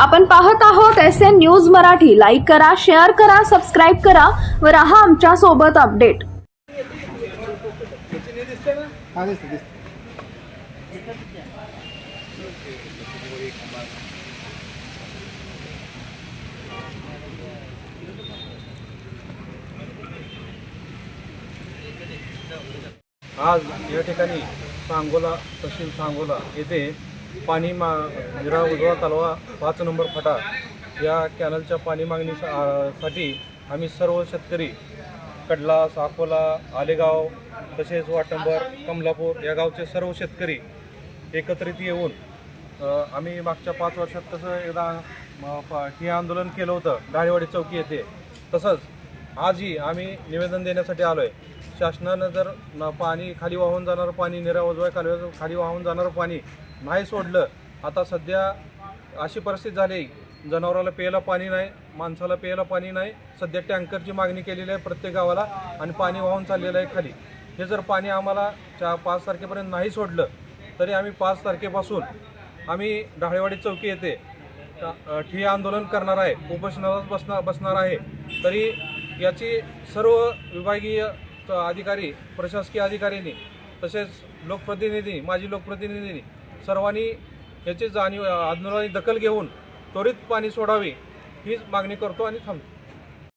आपण पाहत आहोत SN न्यूज मराठी। लाईक करा, शेअर करा, सबस्क्राइब करा व रहा आमच्या सोबत अपडेट। आज या ठिकाणी सांगोला तहसील सांगोला येथे पाणी निरा उजवा कालवा 5 नंबर फटा या कॅनलच्या पाणी मागणीसाठी आम्ही सर्व शेतकरी कडला, साकोला, आलेगाव तसेच वाटंबर, कमलापूर या गावचे सर्व शेतकरी एकत्रित येऊन आम्ही मागच्या 5 वर्षात तसं एकदा हे आंदोलन केलं होतं डाळेवाडी चौकी येथे। तसंच आजही आम्ही निवेदन देण्यासाठी आलो आहे। शासनानं जर पाणी खाली वाहून जाणारं पाणी निरा उजव्या कालव्याचं खाली वाहून जाणारं पाणी नाही सोडलं, आता सध्या अशी परिस्थिती झाली, जनावराला प्यायला पाणी नाही, माणसाला प्यायला पाणी नाही। सध्या टँकरची मागणी केलेली आहे प्रत्येक गावाला आणि पाणी वाहून चाललेलं आहे खाली। हे जर पाणी आम्हाला 5 तारखेपर्यंत नाही सोडलं तरी आम्ही 5 तारखेपासून आम्ही डाळेवाडी चौकी येथे ठिय्या आंदोलन करणार आहे, उपोषणाला बसणार आहे। तरी याची सर्व विभागीय अधिकारी, प्रशासकीय अधिकाऱ्यांनी तसेच लोकप्रतिनिधी, माजी लोकप्रतिनिधींनी सर्वांनी याची आंदोलनाची दखल घेऊन त्वरित पाणी सोडावे हीच मागणी करतो आणि थांबतो।